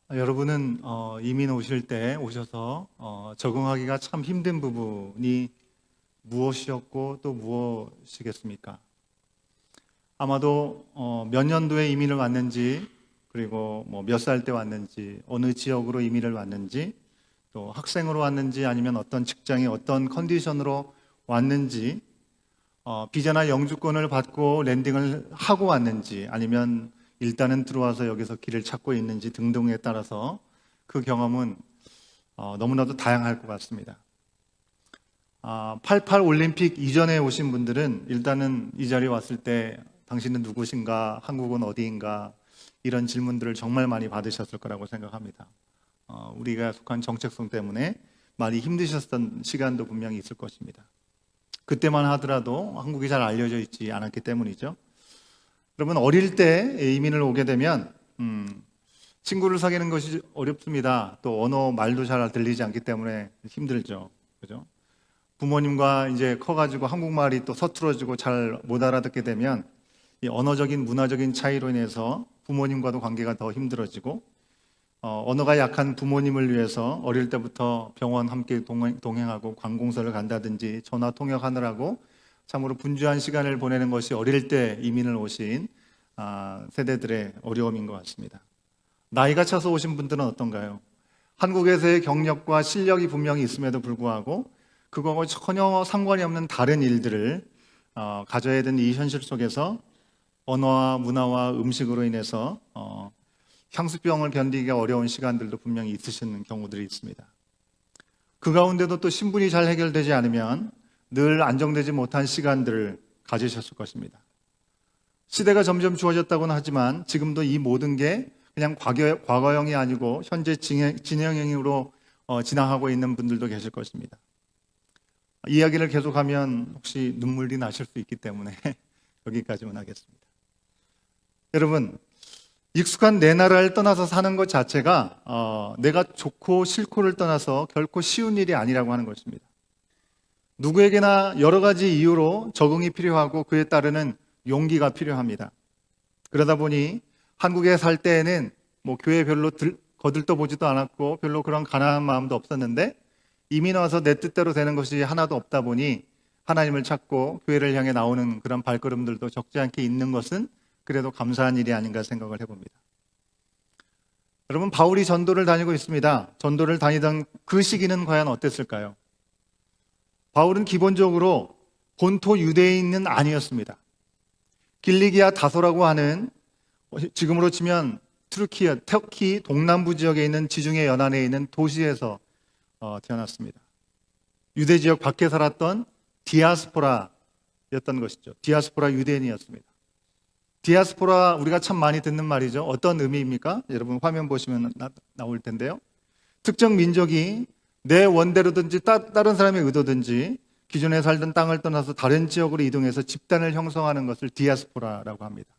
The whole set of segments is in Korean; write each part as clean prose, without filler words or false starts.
여러분은 이민 오실 때 오셔서 적응하기가 참 힘든 부분이 무엇이었고 또 무엇이겠습니까? 아마도 몇 년도에 이민을 왔는지, 그리고 뭐 몇 살 때 왔는지, 어느 지역으로 이민을 왔는지, 또 학생으로 왔는지, 아니면 어떤 직장에 어떤 컨디션으로 왔는지, 비자나 영주권을 받고 랜딩을 하고 왔는지, 아니면 일단은 들어와서 여기서 길을 찾고 있는지 등등에 따라서 그 경험은 너무나도 다양할 것 같습니다. 88 올림픽 이전에 오신 분들은 일단은 이 자리에 왔을 때 당신은 누구신가, 한국은 어디인가, 이런 질문들을 정말 많이 받으셨을 거라고 생각합니다. 우리가 속한 정체성 때문에 많이 힘드셨던 시간도 분명히 있을 것입니다. 그때만 하더라도 한국이 잘 알려져 있지 않았기 때문이죠. 여러분, 어릴 때 이민을 오게 되면 친구를 사귀는 것이 어렵습니다. 또 언어 말도 잘 들리지 않기 때문에 힘들죠. 그죠? 부모님과 이제 커가지고 한국말이 또 서툴어지고 잘 못 알아듣게 되면 이 언어적인 문화적인 차이로 인해서 부모님과도 관계가 더 힘들어지고, 언어가 약한 부모님을 위해서 어릴 때부터 병원 함께 동행하고 관공서를 간다든지 전화 통역하느라고 참으로 분주한 시간을 보내는 것이 어릴 때 이민을 오신 세대들의 어려움인 것 같습니다. 나이가 차서 오신 분들은 어떤가요? 한국에서의 경력과 실력이 분명히 있음에도 불구하고 그거와 전혀 상관이 없는 다른 일들을 가져야 되는 이 현실 속에서 언어와 문화와 음식으로 인해서 향수병을 견디기가 어려운 시간들도 분명히 있으시는 경우들이 있습니다. 그 가운데도 또 신분이 잘 해결되지 않으면 늘 안정되지 못한 시간들을 가지셨을 것입니다. 시대가 점점 좋아졌다고는 하지만 지금도 이 모든 게 그냥 과거형이 아니고 현재 진행형으로 진행하고 있는 분들도 계실 것입니다. 이야기를 계속하면 혹시 눈물이 나실 수 있기 때문에 여기까지만 하겠습니다. 여러분, 익숙한 내 나라를 떠나서 사는 것 자체가 내가 좋고 싫고를 떠나서 결코 쉬운 일이 아니라고 하는 것입니다. 누구에게나 여러 가지 이유로 적응이 필요하고 그에 따르는 용기가 필요합니다. 그러다 보니 한국에 살 때에는 뭐 교회 별로 거들떠 보지도 않았고 별로 그런 가난한 마음도 없었는데 이민 와서 내 뜻대로 되는 것이 하나도 없다 보니 하나님을 찾고 교회를 향해 나오는 그런 발걸음들도 적지 않게 있는 것은 그래도 감사한 일이 아닌가 생각을 해봅니다. 여러분, 바울이 전도를 다니고 있습니다. 전도를 다니던 그 시기는 과연 어땠을까요? 바울은 기본적으로 본토 유대인은 아니었습니다. 길리기아 다소라고 하는, 지금으로 치면 터키 동남부 지역에 있는 지중해 연안에 있는 도시에서 태어났습니다. 유대 지역 밖에 살았던 디아스포라였던 것이죠. 디아스포라 유대인이었습니다. 디아스포라, 우리가 참 많이 듣는 말이죠. 어떤 의미입니까? 여러분 화면 보시면 나올 텐데요. 특정 민족이 내 원대로든지 다른 사람의 의도든지 기존에 살던 땅을 떠나서 다른 지역으로 이동해서 집단을 형성하는 것을 디아스포라라고 합니다.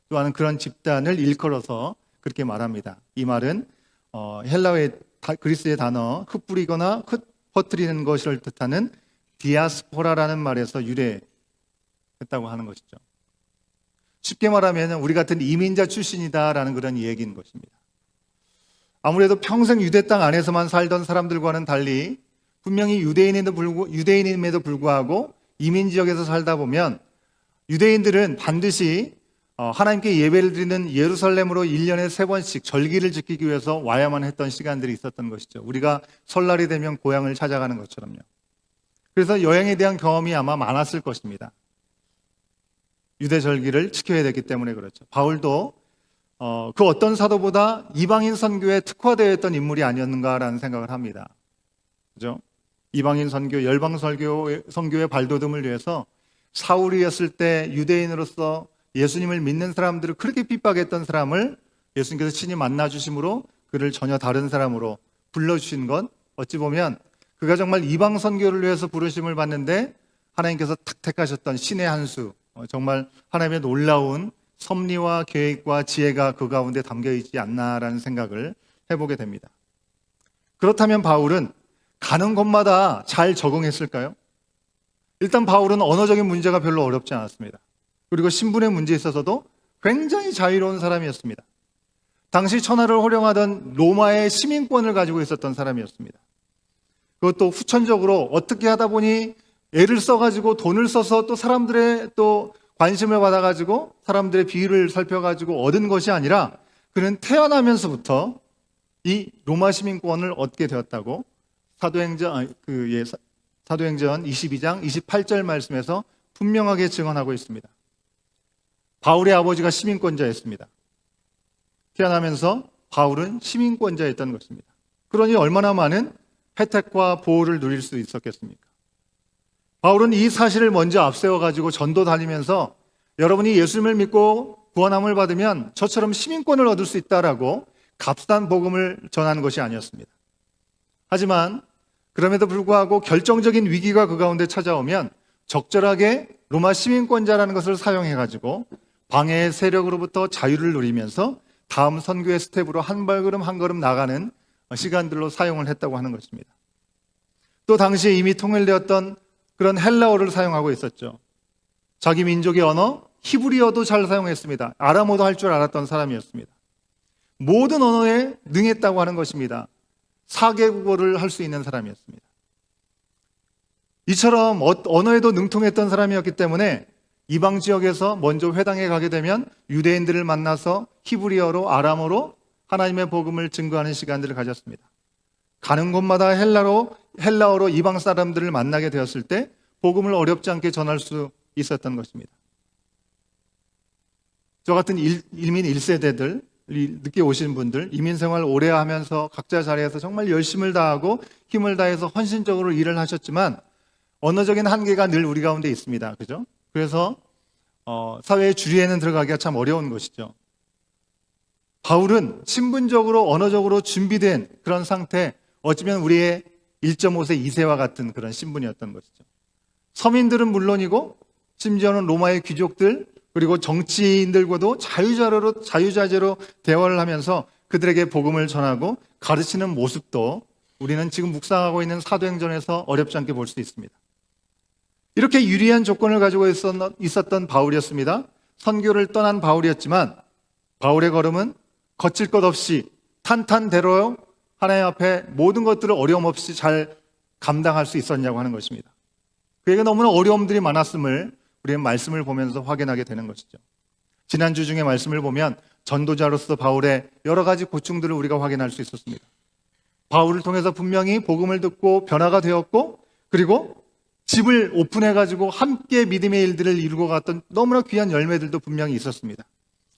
또한 그런 집단을 일컬어서 그렇게 말합니다. 이 말은 헬라어의 그리스의 단어 흩뿌리거나 흩퍼뜨리는 것을 뜻하는 디아스포라라는 말에서 유래했다고 하는 것이죠. 쉽게 말하면 우리 같은 이민자 출신이다라는 그런 얘기인 것입니다. 아무래도 평생 유대 땅 안에서만 살던 사람들과는 달리 분명히 유대인임에도 불구하고 이민 지역에서 살다 보면 유대인들은 반드시 하나님께 예배를 드리는 예루살렘으로 1년에 3번씩 절기를 지키기 위해서 와야만 했던 시간들이 있었던 것이죠. 우리가 설날이 되면 고향을 찾아가는 것처럼요. 그래서 여행에 대한 경험이 아마 많았을 것입니다. 유대 절기를 지켜야 되기 때문에 그렇죠. 바울도 그 어떤 사도보다 이방인 선교에 특화되어 있던 인물이 아니었는가라는 생각을 합니다. 그죠? 이방인 선교, 열방 선교의 발돋움을 위해서 사울이었을 때 유대인으로서 예수님을 믿는 사람들을 그렇게 핍박했던 사람을 예수님께서 친히 만나주심으로 그를 전혀 다른 사람으로 불러주신 건 어찌 보면 그가 정말 이방 선교를 위해서 부르심을 받는데 하나님께서 탁 택하셨던 신의 한 수, 정말 하나님의 놀라운 섭리와 계획과 지혜가 그 가운데 담겨 있지 않나라는 생각을 해보게 됩니다. 그렇다면 바울은 가는 곳마다 잘 적응했을까요? 일단 바울은 언어적인 문제가 별로 어렵지 않았습니다. 그리고 신분의 문제에 있어서도 굉장히 자유로운 사람이었습니다. 당시 천하를 호령하던 로마의 시민권을 가지고 있었던 사람이었습니다. 그것도 후천적으로 어떻게 하다 보니 애를 써가지고 돈을 써서 또 사람들의 또 관심을 받아가지고 사람들의 비위를 살펴가지고 얻은 것이 아니라 그는 태어나면서부터 이 로마 시민권을 얻게 되었다고 사도행전 22장 28절 말씀에서 분명하게 증언하고 있습니다. 바울의 아버지가 시민권자였습니다. 태어나면서 바울은 시민권자였던 것입니다. 그러니 얼마나 많은 혜택과 보호를 누릴 수 있었겠습니까? 바울은 이 사실을 먼저 앞세워가지고 전도 다니면서 여러분이 예수님을 믿고 구원함을 받으면 저처럼 시민권을 얻을 수 있다라고 값싼 복음을 전하는 것이 아니었습니다. 하지만 그럼에도 불구하고 결정적인 위기가 그 가운데 찾아오면 적절하게 로마 시민권자라는 것을 사용해가지고 방해의 세력으로부터 자유를 누리면서 다음 선교의 스텝으로 한 발걸음 한 걸음 나가는 시간들로 사용을 했다고 하는 것입니다. 또 당시에 이미 통일되었던 그런 헬라어를 사용하고 있었죠. 자기 민족의 언어 히브리어도 잘 사용했습니다. 아람어도 할 줄 알았던 사람이었습니다. 모든 언어에 능했다고 하는 것입니다. 4개국어를 할 수 있는 사람이었습니다. 이처럼 언어에도 능통했던 사람이었기 때문에 이방 지역에서 먼저 회당에 가게 되면 유대인들을 만나서 히브리어로 아람어로 하나님의 복음을 증거하는 시간들을 가졌습니다. 가는 곳마다 헬라어로 이방 사람들을 만나게 되었을 때 복음을 어렵지 않게 전할 수 있었던 것입니다. 저 같은 이민 1세대들, 늦게 오신 분들, 이민 생활 오래 하면서 각자 자리에서 정말 열심을 다하고 힘을 다해서 헌신적으로 일을 하셨지만 언어적인 한계가 늘 우리 가운데 있습니다. 그죠? 그래서 사회의 주류에는 들어가기가 참 어려운 것이죠. 바울은 신분적으로 언어적으로 준비된 그런 상태, 어쩌면 우리의 1.5세 2세와 같은 그런 신분이었던 것이죠. 서민들은 물론이고 심지어는 로마의 귀족들 그리고 정치인들과도 자유자재로 대화를 하면서 그들에게 복음을 전하고 가르치는 모습도 우리는 지금 묵상하고 있는 사도행전에서 어렵지 않게 볼 수 있습니다. 이렇게 유리한 조건을 가지고 있었던 바울이었습니다. 선교를 떠난 바울이었지만 바울의 걸음은 거칠 것 없이 탄탄대로 하나님 앞에 모든 것들을 어려움 없이 잘 감당할 수 있었냐고 하는 것입니다. 그에게 너무나 어려움들이 많았음을 우리는 말씀을 보면서 확인하게 되는 것이죠. 지난주 중에 말씀을 보면 전도자로서 바울의 여러 가지 고충들을 우리가 확인할 수 있었습니다. 바울을 통해서 분명히 복음을 듣고 변화가 되었고 그리고 집을 오픈해가지고 함께 믿음의 일들을 이루고 갔던 너무나 귀한 열매들도 분명히 있었습니다.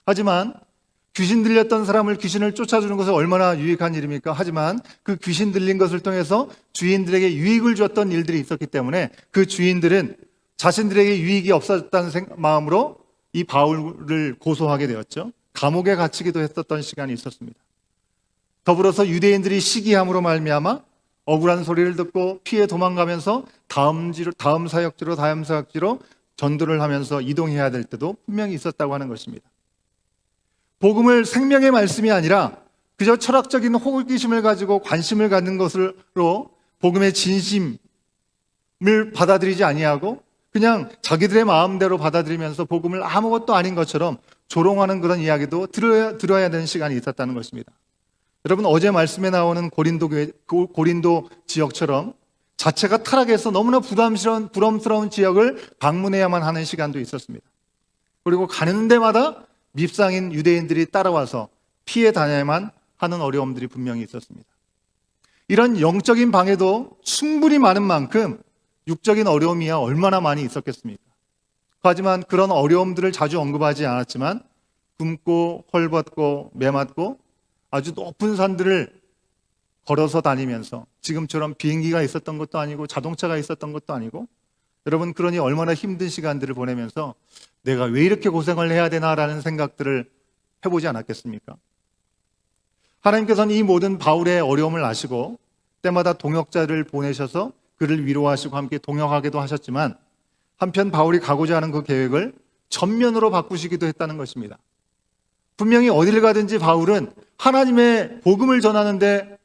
하지만 귀신 들렸던 사람을 귀신을 쫓아주는 것은 얼마나 유익한 일입니까? 하지만 그 귀신 들린 것을 통해서 주인들에게 유익을 줬던 일들이 있었기 때문에 그 주인들은 자신들에게 유익이 없었다는 마음으로 이 바울을 고소하게 되었죠. 감옥에 갇히기도 했었던 시간이 있었습니다. 더불어서 유대인들이 시기함으로 말미암아 억울한 소리를 듣고 피해 도망가면서 다음 사역지로 전도를 하면서 이동해야 될 때도 분명히 있었다고 하는 것입니다. 복음을 생명의 말씀이 아니라 그저 철학적인 호기심을 가지고 관심을 갖는 것으로 복음의 진심을 받아들이지 아니하고 그냥 자기들의 마음대로 받아들이면서 복음을 아무것도 아닌 것처럼 조롱하는 그런 이야기도 들어야 되는 시간이 있었다는 것입니다. 여러분 어제 말씀에 나오는 고린도 지역처럼 자체가 타락해서 너무나 부담스러운 지역을 방문해야만 하는 시간도 있었습니다. 그리고 가는 데마다 밉상인 유대인들이 따라와서 피해 다녀야만 하는 어려움들이 분명히 있었습니다. 이런 영적인 방해도 충분히 많은 만큼 육적인 어려움이야 얼마나 많이 있었겠습니까? 하지만 그런 어려움들을 자주 언급하지 않았지만 굶고 헐벗고 매맞고 아주 높은 산들을 걸어서 다니면서 지금처럼 비행기가 있었던 것도 아니고 자동차가 있었던 것도 아니고 여러분 그러니 얼마나 힘든 시간들을 보내면서 내가 왜 이렇게 고생을 해야 되나라는 생각들을 해보지 않았겠습니까? 하나님께서는 이 모든 바울의 어려움을 아시고 때마다 동역자를 보내셔서 그를 위로하시고 함께 동역하기도 하셨지만 한편 바울이 가고자 하는 그 계획을 전면으로 바꾸시기도 했다는 것입니다. 분명히 어디를 가든지 바울은 하나님의 복음을 전하는데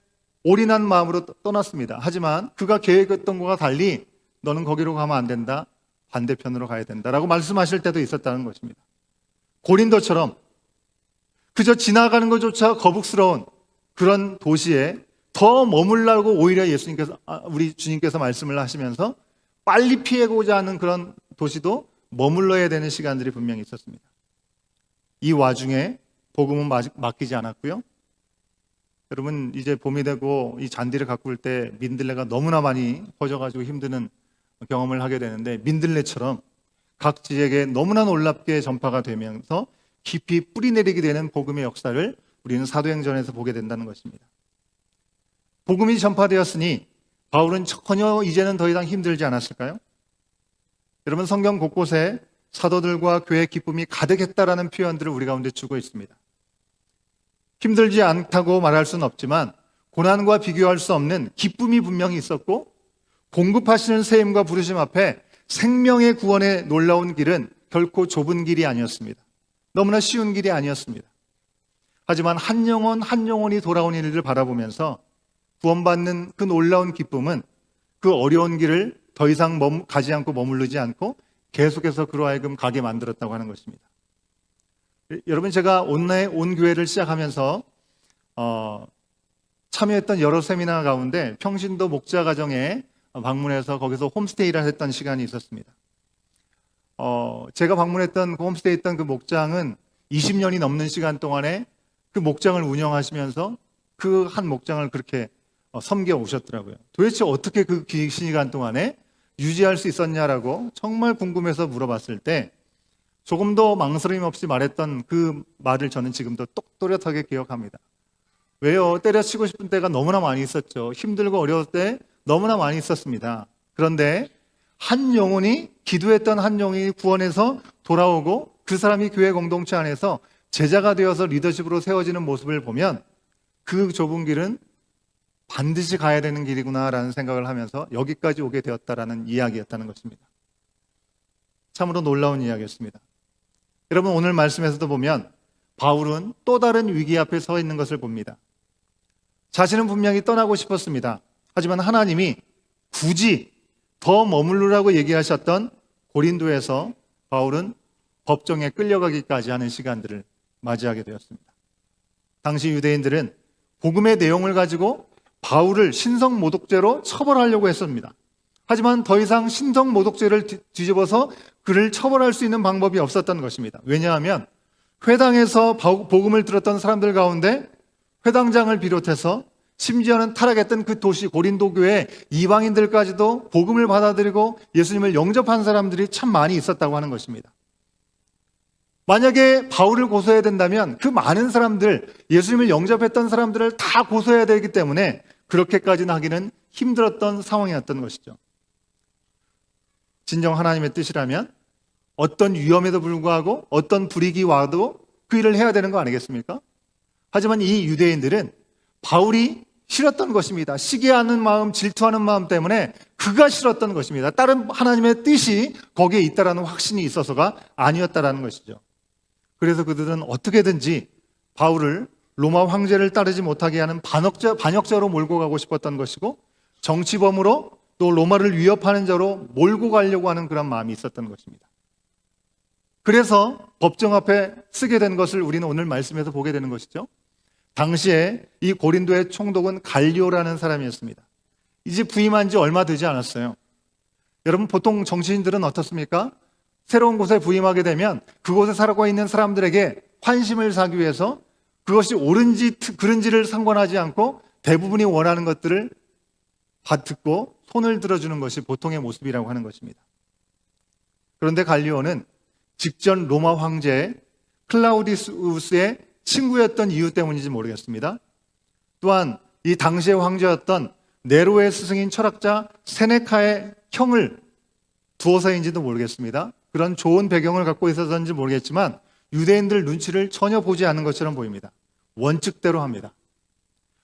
올인한 마음으로 떠났습니다. 하지만 그가 계획했던 것과 달리 너는 거기로 가면 안 된다. 반대편으로 가야 된다라고 말씀하실 때도 있었다는 것입니다. 고린도처럼 그저 지나가는 것조차 거북스러운 그런 도시에 더 머물라고 오히려 우리 주님께서 말씀을 하시면서 빨리 피하고자 하는 그런 도시도 머물러야 되는 시간들이 분명히 있었습니다. 이 와중에 복음은 맡기지 않았고요. 여러분, 이제 봄이 되고 이 잔디를 가꿀 때 민들레가 너무나 많이 퍼져가지고 힘드는 경험을 하게 되는데, 민들레처럼 각지에게 너무나 놀랍게 전파가 되면서 깊이 뿌리내리게 되는 복음의 역사를 우리는 사도행전에서 보게 된다는 것입니다. 복음이 전파되었으니 바울은 전혀 이제는 더 이상 힘들지 않았을까요? 여러분, 성경 곳곳에 사도들과 교회의 기쁨이 가득했다라는 표현들을 우리 가운데 주고 있습니다. 힘들지 않다고 말할 수는 없지만 고난과 비교할 수 없는 기쁨이 분명히 있었고, 공급하시는 세임과 부르심 앞에 생명의 구원의 놀라운 길은 결코 좁은 길이 아니었습니다. 너무나 쉬운 길이 아니었습니다. 하지만 한 영혼 한 영혼이 돌아오는 일을 바라보면서 구원받는 그 놀라운 기쁨은 그 어려운 길을 더 이상 가지 않고 머무르지 않고 계속해서 그로 하여금 가게 만들었다고 하는 것입니다. 여러분, 제가 온 교회를 시작하면서 참여했던 여러 세미나 가운데 평신도 목자 가정에 방문해서 거기서 홈스테이를 했던 시간이 있었습니다. 제가 방문했던 그 홈스테이 있던 그 목장은 20년이 넘는 시간 동안에 그 목장을 운영하시면서 그 한 목장을 그렇게 섬겨 오셨더라고요. 도대체 어떻게 그 긴 시간 동안에 유지할 수 있었냐라고 정말 궁금해서 물어봤을 때 조금 더 망설임 없이 말했던 그 말을 저는 지금도 또렷하게 기억합니다. 왜요? 때려치고 싶은 때가 너무나 많이 있었죠. 힘들고 어려울 때 너무나 많이 있었습니다. 그런데 한 영혼이, 기도했던 한 영혼이 구원해서 돌아오고 그 사람이 교회 공동체 안에서 제자가 되어서 리더십으로 세워지는 모습을 보면 그 좁은 길은 반드시 가야 되는 길이구나라는 생각을 하면서 여기까지 오게 되었다라는 이야기였다는 것입니다. 참으로 놀라운 이야기였습니다. 여러분, 오늘 말씀에서도 보면 바울은 또 다른 위기 앞에 서 있는 것을 봅니다. 자신은 분명히 떠나고 싶었습니다. 하지만 하나님이 굳이 더 머무르라고 얘기하셨던 고린도에서 바울은 법정에 끌려가기까지 하는 시간들을 맞이하게 되었습니다. 당시 유대인들은 복음의 내용을 가지고 바울을 신성모독죄로 처벌하려고 했습니다. 하지만 더 이상 신성모독죄를 뒤집어서 그를 처벌할 수 있는 방법이 없었던 것입니다. 왜냐하면 회당에서 복음을 들었던 사람들 가운데 회당장을 비롯해서 심지어는 타락했던 그 도시 고린도 교회 이방인들까지도 복음을 받아들이고 예수님을 영접한 사람들이 참 많이 있었다고 하는 것입니다. 만약에 바울을 고소해야 된다면 그 많은 사람들, 예수님을 영접했던 사람들을 다 고소해야 되기 때문에 그렇게까지는 하기는 힘들었던 상황이었던 것이죠. 진정 하나님의 뜻이라면 어떤 위험에도 불구하고 어떤 불이익이 와도 그 일을 해야 되는 거 아니겠습니까? 하지만 이 유대인들은 바울이 싫었던 것입니다. 시기하는 마음, 질투하는 마음 때문에 그가 싫었던 것입니다. 다른 하나님의 뜻이 거기에 있다라는 확신이 있어서가 아니었다라는 것이죠. 그래서 그들은 어떻게든지 바울을 로마 황제를 따르지 못하게 하는 반역자로 몰고 가고 싶었던 것이고, 정치범으로 또 로마를 위협하는 자로 몰고 가려고 하는 그런 마음이 있었던 것입니다. 그래서 법정 앞에 쓰게 된 것을 우리는 오늘 말씀에서 보게 되는 것이죠. 당시에 이 고린도의 총독은 갈리오라는 사람이었습니다. 이제 부임한 지 얼마 되지 않았어요. 여러분, 보통 정치인들은 어떻습니까? 새로운 곳에 부임하게 되면 그곳에 살고 있는 사람들에게 환심을 사기 위해서 그것이 옳은지 그른지를 상관하지 않고 대부분이 원하는 것들을 듣고 손을 들어주는 것이 보통의 모습이라고 하는 것입니다. 그런데 갈리오는 직전 로마 황제 클라우디우스의 친구였던 이유 때문인지 모르겠습니다. 또한 이 당시의 황제였던 네로의 스승인 철학자 세네카의 형을 두어서인지도 모르겠습니다. 그런 좋은 배경을 갖고 있어서인지 모르겠지만 유대인들 눈치를 전혀 보지 않는 것처럼 보입니다. 원칙대로 합니다.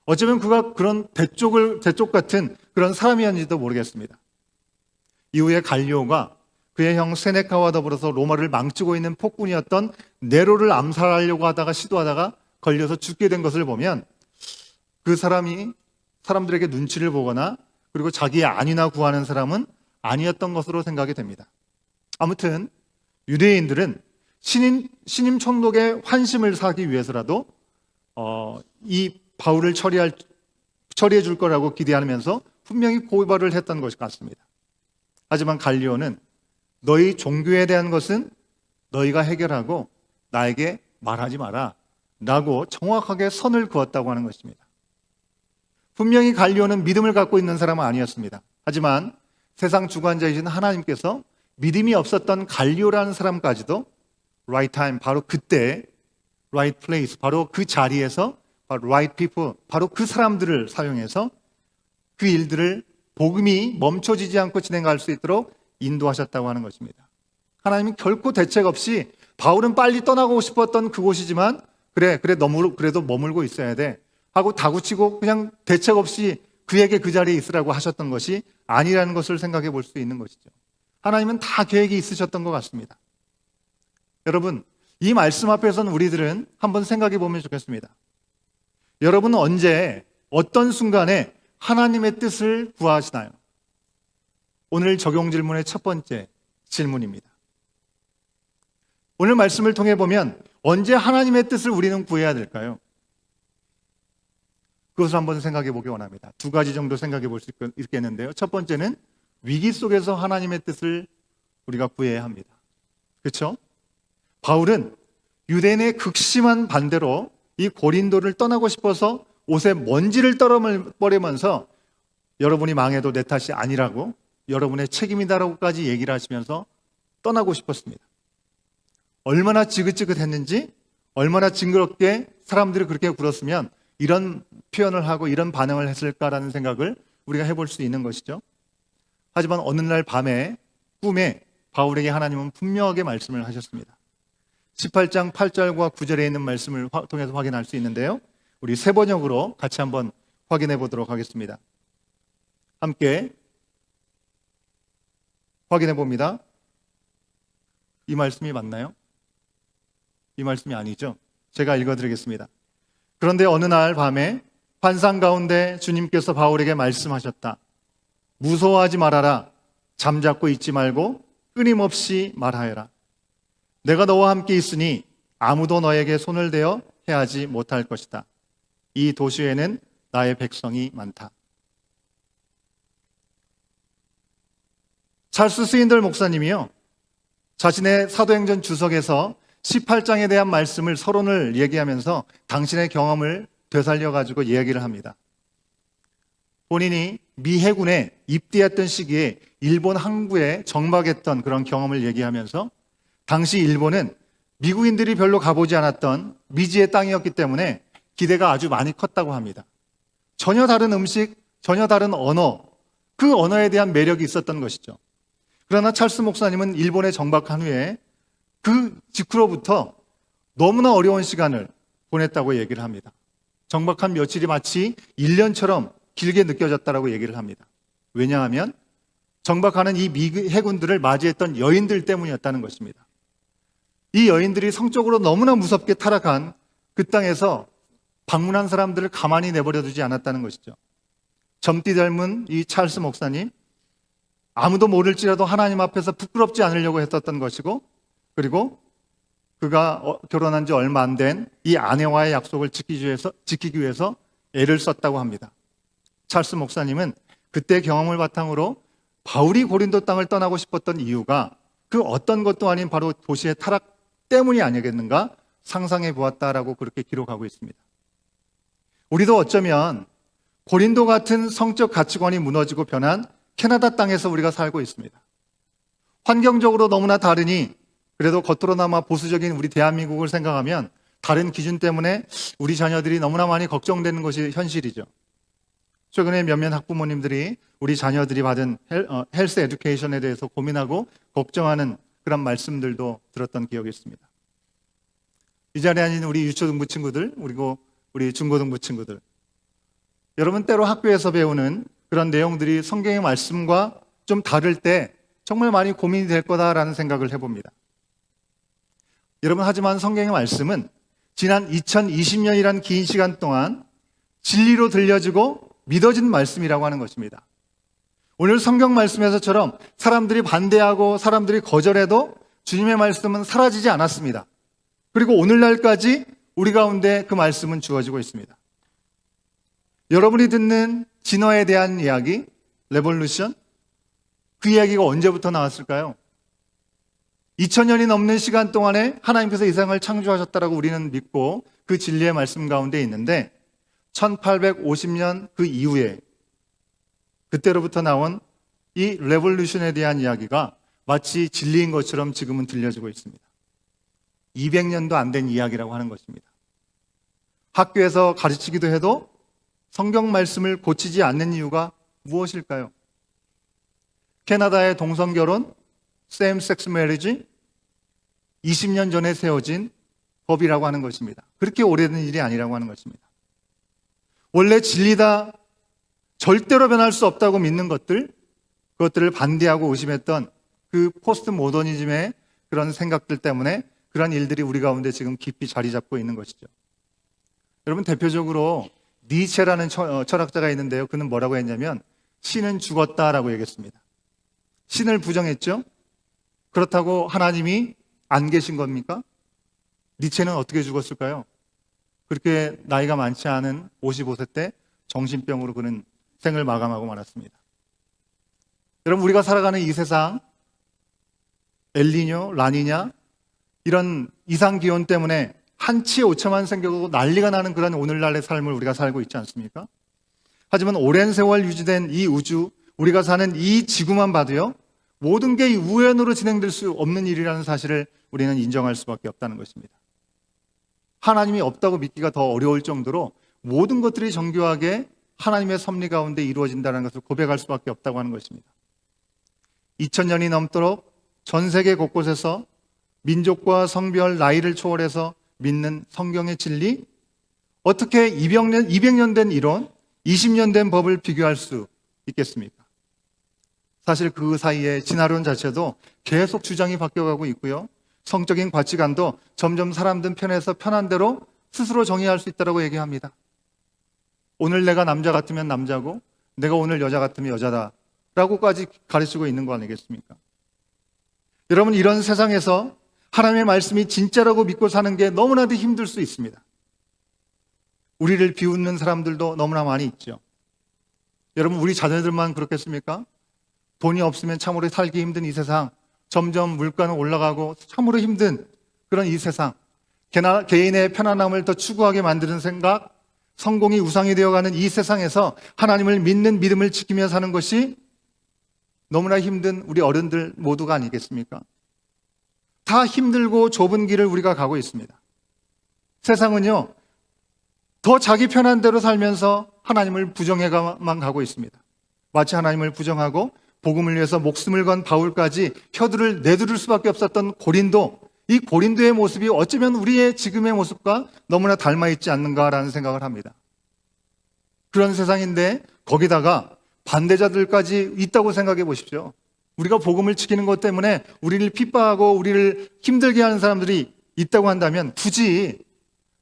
어쩌면 그가 그런 대쪽 같은 그런 사람이었는지도 모르겠습니다. 이후에 갈리오가 그의 형 세네카와 더불어서 로마를 망치고 있는 폭군이었던 네로를 암살하려고 하다가 시도하다가 걸려서 죽게 된 것을 보면 그 사람이 사람들에게 눈치를 보거나 그리고 자기의 안위나 구하는 사람은 아니었던 것으로 생각이 됩니다. 아무튼 유대인들은 신임 총독의 환심을 사기 위해서라도 이 바울을 처리해 줄 거라고 기대하면서 분명히 고발을 했던 것이 같습니다. 하지만 갈리오는 너희 종교에 대한 것은 너희가 해결하고 나에게 말하지 마라 라고 정확하게 선을 그었다고 하는 것입니다. 분명히 갈리오는 믿음을 갖고 있는 사람은 아니었습니다. 하지만 세상 주관자이신 하나님께서 믿음이 없었던 갈리오라는 사람까지도 right time, 바로 그때 right place, 바로 그 자리에서 바로 right people, 바로 그 사람들을 사용해서 그 일들을 복음이 멈춰지지 않고 진행할 수 있도록 인도하셨다고 하는 것입니다. 하나님은 결코 대책 없이 바울은 빨리 떠나고 싶었던 그곳이지만 그래도 머물고 있어야 돼 하고 다구치고 그냥 대책 없이 그에게 그 자리에 있으라고 하셨던 것이 아니라는 것을 생각해 볼 수 있는 것이죠. 하나님은 다 계획이 있으셨던 것 같습니다. 여러분, 이 말씀 앞에서는 우리들은 한번 생각해 보면 좋겠습니다. 여러분은 언제 어떤 순간에 하나님의 뜻을 구하시나요? 오늘 적용 질문의 첫 번째 질문입니다. 오늘 말씀을 통해 보면 언제 하나님의 뜻을 우리는 구해야 될까요? 그것을 한번 생각해 보기 원합니다. 두 가지 정도 생각해 볼 수 있겠는데요. 첫 번째는 위기 속에서 하나님의 뜻을 우리가 구해야 합니다. 그렇죠? 바울은 유대인의 극심한 반대로 이 고린도를 떠나고 싶어서 옷에 먼지를 떨어버리면서 여러분이 망해도 내 탓이 아니라고 여러분의 책임이다라고까지 얘기를 하시면서 떠나고 싶었습니다. 얼마나 지긋지긋했는지, 얼마나 징그럽게 사람들이 그렇게 굴었으면 이런 표현을 하고 이런 반응을 했을까라는 생각을 우리가 해볼 수 있는 것이죠. 하지만 어느 날 밤에 꿈에 바울에게 하나님은 분명하게 말씀을 하셨습니다. 18장 8절과 9절에 있는 말씀을 통해서 확인할 수 있는데요. 우리 세 번역으로 같이 한번 확인해 보도록 하겠습니다. 함께 확인해 봅니다. 이 말씀이 맞나요? 이 말씀이 아니죠. 제가 읽어드리겠습니다. 그런데 어느 날 밤에 환상 가운데 주님께서 바울에게 말씀하셨다. 무서워하지 말아라. 잠잡고 있지 말고 끊임없이 말하여라. 내가 너와 함께 있으니 아무도 너에게 손을 대어 해하지 못할 것이다. 이 도시에는 나의 백성이 많다. 찰스 스윈들 목사님이요, 자신의 사도행전 주석에서 18장에 대한 말씀을 서론을 얘기하면서 당신의 경험을 되살려가지고 이야기를 합니다. 본인이 미 해군에 입대했던 시기에 일본 항구에 정박했던 그런 경험을 얘기하면서 당시 일본은 미국인들이 별로 가보지 않았던 미지의 땅이었기 때문에 기대가 아주 많이 컸다고 합니다. 전혀 다른 음식, 전혀 다른 언어, 그 언어에 대한 매력이 있었던 것이죠. 그러나 찰스 목사님은 일본에 정박한 후에 그 직후로부터 너무나 어려운 시간을 보냈다고 얘기를 합니다. 정박한 며칠이 마치 1년처럼 길게 느껴졌다고 얘기를 합니다. 왜냐하면 정박하는 이 미 해군들을 맞이했던 여인들 때문이었다는 것입니다. 이 여인들이 성적으로 너무나 무섭게 타락한 그 땅에서 방문한 사람들을 가만히 내버려 두지 않았다는 것이죠. 젊디 젊은 이 찰스 목사님, 아무도 모를지라도 하나님 앞에서 부끄럽지 않으려고 했었던 것이고, 그리고 그가 결혼한 지 얼마 안 된 이 아내와의 약속을 지키기 위해서 애를 썼다고 합니다. 찰스 목사님은 그때 경험을 바탕으로 바울이 고린도 땅을 떠나고 싶었던 이유가 그 어떤 것도 아닌 바로 도시의 타락 때문이 아니겠는가 상상해 보았다라고 그렇게 기록하고 있습니다. 우리도 어쩌면 고린도 같은 성적 가치관이 무너지고 변한 캐나다 땅에서 우리가 살고 있습니다. 환경적으로 너무나 다르니 그래도 겉으로나마 보수적인 우리 대한민국을 생각하면 다른 기준 때문에 우리 자녀들이 너무나 많이 걱정되는 것이 현실이죠. 최근에 몇몇 학부모님들이 우리 자녀들이 받은 헬스 에듀케이션에 대해서 고민하고 걱정하는 그런 말씀들도 들었던 기억이 있습니다. 이 자리에 앉은 우리 유초등부 친구들, 그리고 우리 중고등부 친구들, 여러분 때로 학교에서 배우는 그런 내용들이 성경의 말씀과 좀 다를 때 정말 많이 고민이 될 거다라는 생각을 해봅니다. 여러분, 하지만 성경의 말씀은 지난 2020년이란 긴 시간 동안 진리로 들려지고 믿어진 말씀이라고 하는 것입니다. 오늘 성경 말씀에서처럼 사람들이 반대하고 사람들이 거절해도 주님의 말씀은 사라지지 않았습니다. 그리고 오늘날까지 우리 가운데 그 말씀은 주어지고 있습니다. 여러분이 듣는 진화에 대한 이야기, 레볼루션, 그 이야기가 언제부터 나왔을까요? 2000년이 넘는 시간 동안에 하나님께서 이 세상을 창조하셨다라고 우리는 믿고 그 진리의 말씀 가운데 있는데 1850년 그 이후에 그때로부터 나온 이 레볼루션에 대한 이야기가 마치 진리인 것처럼 지금은 들려지고 있습니다. 200년도 안 된 이야기라고 하는 것입니다. 학교에서 가르치기도 해도 성경 말씀을 고치지 않는 이유가 무엇일까요? 캐나다의 동성결혼, same sex marriage, 20년 전에 세워진 법이라고 하는 것입니다. 그렇게 오래된 일이 아니라고 하는 것입니다. 원래 진리다, 절대로 변할 수 없다고 믿는 것들, 그것들을 반대하고 의심했던 그 포스트 모더니즘의 그런 생각들 때문에 그런 일들이 우리 가운데 지금 깊이 자리 잡고 있는 것이죠. 여러분, 대표적으로 니체라는 철학자가 있는데요. 그는 뭐라고 했냐면 신은 죽었다라고 얘기했습니다. 신을 부정했죠. 그렇다고 하나님이 안 계신 겁니까? 니체는 어떻게 죽었을까요? 그렇게 나이가 많지 않은 55세 때 정신병으로 그는 생을 마감하고 말았습니다. 여러분, 우리가 살아가는 이 세상, 엘니뇨, 라니냐 이런 이상기온 때문에 한치의 오차만 생겨도 난리가 나는 그런 오늘날의 삶을 우리가 살고 있지 않습니까? 하지만 오랜 세월 유지된 이 우주, 우리가 사는 이 지구만 봐도요, 모든 게 우연으로 진행될 수 없는 일이라는 사실을 우리는 인정할 수밖에 없다는 것입니다. 하나님이 없다고 믿기가 더 어려울 정도로 모든 것들이 정교하게 하나님의 섭리 가운데 이루어진다는 것을 고백할 수밖에 없다고 하는 것입니다. 2000년이 넘도록 전 세계 곳곳에서 민족과 성별, 나이를 초월해서 믿는 성경의 진리, 어떻게 200년 된 이론, 20년 된 법을 비교할 수 있겠습니까? 사실 그 사이에 진화론 자체도 계속 주장이 바뀌어가고 있고요. 성적인 가치관도 점점 사람들 편에서 편한 대로 스스로 정의할 수 있다고 얘기합니다. 오늘 내가 남자 같으면 남자고 내가 오늘 여자 같으면 여자다라고까지 가르치고 있는 거 아니겠습니까? 여러분, 이런 세상에서 하나님의 말씀이 진짜라고 믿고 사는 게 너무나도 힘들 수 있습니다. 우리를 비웃는 사람들도 너무나 많이 있죠. 여러분, 우리 자녀들만 그렇겠습니까? 돈이 없으면 참으로 살기 힘든 이 세상, 점점 물가는 올라가고 참으로 힘든 그런 이 세상, 개인의 편안함을 더 추구하게 만드는 생각, 성공이 우상이 되어가는 이 세상에서 하나님을 믿는 믿음을 지키며 사는 것이 너무나 힘든 우리 어른들 모두가 아니겠습니까? 다 힘들고 좁은 길을 우리가 가고 있습니다. 세상은요, 더 자기 편한 대로 살면서 하나님을 부정해만 가고 있습니다. 마치 하나님을 부정하고 복음을 위해서 목숨을 건 바울까지 혀들을 내두를 수밖에 없었던 고린도, 이 고린도의 모습이 어쩌면 우리의 지금의 모습과 너무나 닮아있지 않는가라는 생각을 합니다. 그런 세상인데 거기다가 반대자들까지 있다고 생각해 보십시오. 우리가 복음을 지키는 것 때문에 우리를 핍박하고 우리를 힘들게 하는 사람들이 있다고 한다면 굳이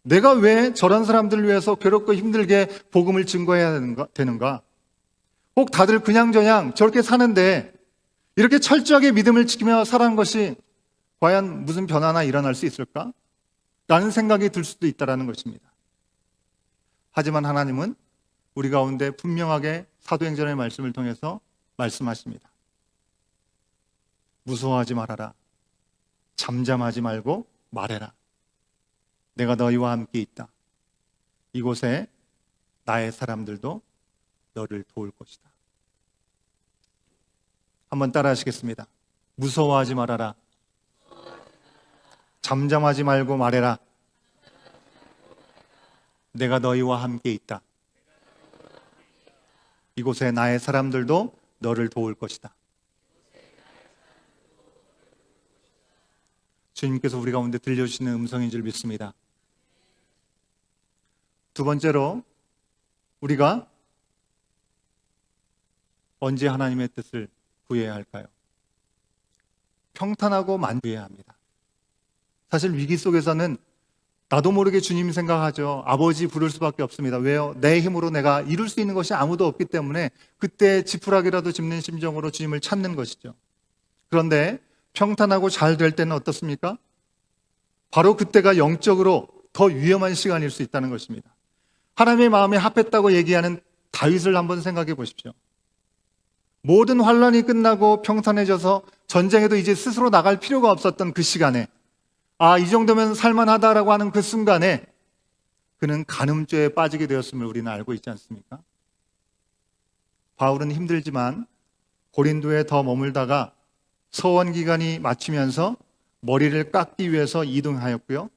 내가 왜 저런 사람들을 위해서 괴롭고 힘들게 복음을 증거해야 되는가? 혹 다들 그냥저냥 저렇게 사는데 이렇게 철저하게 믿음을 지키며 살아가는 것이 과연 무슨 변화나 일어날 수 있을까? 라는 생각이 들 수도 있다는 것입니다. 하지만 하나님은 우리 가운데 분명하게 사도행전의 말씀을 통해서 말씀하십니다. 무서워하지 말아라. 잠잠하지 말고 말해라. 내가 너희와 함께 있다. 이곳에 나의 사람들도 너를 도울 것이다. 한번 따라 하시겠습니다. 무서워하지 말아라. 잠잠하지 말고 말해라. 내가 너희와 함께 있다. 이곳에 나의 사람들도 너를 도울 것이다. 주님께서 우리 가운데 들려주시는 음성인 줄 믿습니다. 두 번째로, 우리가 언제 하나님의 뜻을 구해야 할까요? 평탄하고 만족해야 합니다. 사실 위기 속에서는 나도 모르게 주님 생각하죠. 아버지 부를 수밖에 없습니다. 왜요? 내 힘으로 내가 이룰 수 있는 것이 아무도 없기 때문에 그때 지푸라기라도 짚는 심정으로 주님을 찾는 것이죠. 그런데 평탄하고 잘 될 때는 어떻습니까? 바로 그때가 영적으로 더 위험한 시간일 수 있다는 것입니다. 하나님의 마음에 합했다고 얘기하는 다윗을 한번 생각해 보십시오. 모든 환란이 끝나고 평탄해져서 전쟁에도 이제 스스로 나갈 필요가 없었던 그 시간에, 이 정도면 살만하다라고 하는 그 순간에 그는 간음죄에 빠지게 되었음을 우리는 알고 있지 않습니까? 바울은 힘들지만 고린도에 더 머물다가 서원 기간이 마치면서 머리를 깎기 위해서 이동하였고요.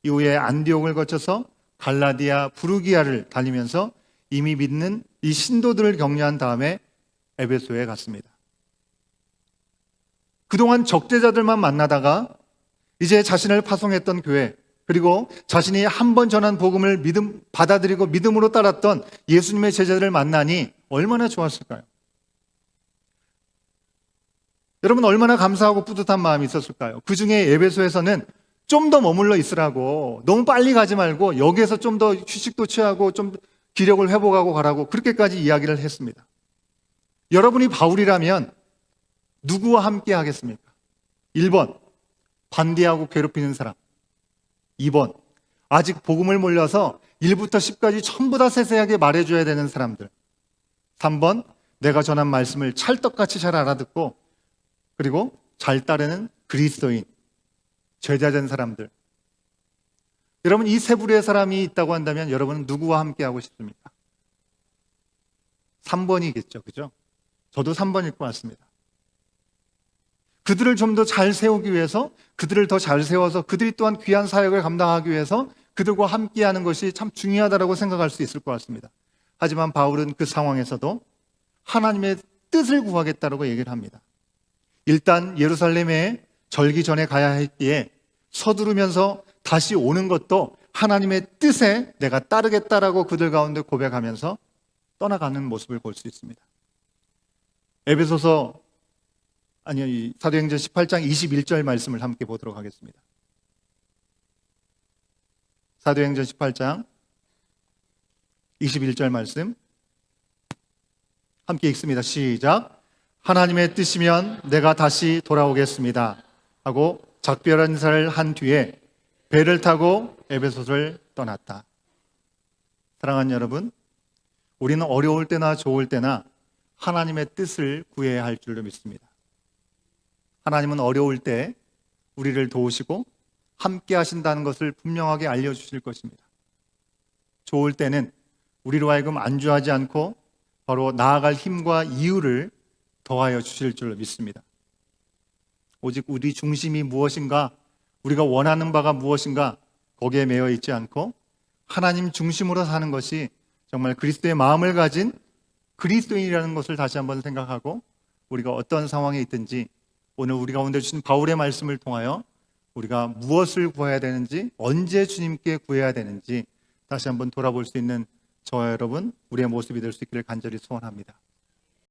이후에 안디옥을 거쳐서 갈라디아, 부르기아를 다니면서 이미 믿는 이 신도들을 격려한 다음에 에베소에 갔습니다. 그동안 적대자들만 만나다가 이제 자신을 파송했던 교회, 그리고 자신이 한 번 전한 복음을 받아들이고 믿음으로 따랐던 예수님의 제자들을 만나니 얼마나 좋았을까요? 여러분, 얼마나 감사하고 뿌듯한 마음이 있었을까요? 그 중에 에베소에서는 좀 더 머물러 있으라고, 너무 빨리 가지 말고 여기에서 좀 더 휴식도 취하고 좀 기력을 회복하고 가라고 그렇게까지 이야기를 했습니다. 여러분이 바울이라면 누구와 함께 하겠습니까? 1번, 반대하고 괴롭히는 사람. 2번, 아직 복음을 몰라서 1부터 10까지 전부 다 세세하게 말해줘야 되는 사람들. 3번, 내가 전한 말씀을 찰떡같이 잘 알아듣고 그리고 잘 따르는 그리스도인, 제자된 사람들. 여러분, 이 세 부류의 사람이 있다고 한다면 여러분은 누구와 함께 하고 싶습니까? 3번이겠죠, 그죠? 저도 3번 읽고 왔습니다. 그들을 좀 더 잘 세우기 위해서, 그들을 더 잘 세워서 그들이 또한 귀한 사역을 감당하기 위해서 그들과 함께하는 것이 참 중요하다고 생각할 수 있을 것 같습니다. 하지만 바울은 그 상황에서도 하나님의 뜻을 구하겠다고 얘기를 합니다. 일단 예루살렘에 절기 전에 가야 했기에 서두르면서 다시 오는 것도 하나님의 뜻에 내가 따르겠다라고 그들 가운데 고백하면서 떠나가는 모습을 볼 수 있습니다. 사도행전 18장 21절 말씀을 함께 보도록 하겠습니다. 사도행전 18장 21절 말씀 함께 읽습니다. 시작. 하나님의 뜻이면 내가 다시 돌아오겠습니다 하고 작별 인사를 한 뒤에 배를 타고 에베소를 떠났다. 사랑하는 여러분, 우리는 어려울 때나 좋을 때나 하나님의 뜻을 구해야 할 줄로 믿습니다. 하나님은 어려울 때 우리를 도우시고 함께 하신다는 것을 분명하게 알려주실 것입니다. 좋을 때는 우리로 하여금 안주하지 않고 바로 나아갈 힘과 이유를 더하여 주실 줄로 믿습니다. 오직 우리 중심이 무엇인가, 우리가 원하는 바가 무엇인가 거기에 매여 있지 않고 하나님 중심으로 사는 것이 정말 그리스도의 마음을 가진 그리스도인이라는 것을 다시 한번 생각하고 우리가 어떤 상황에 있든지 오늘 우리 가운데 주신 바울의 말씀을 통하여 우리가 무엇을 구해야 되는지, 언제 주님께 구해야 되는지 다시 한번 돌아볼 수 있는 저와 여러분, 우리의 모습이 될 수 있기를 간절히 소원합니다.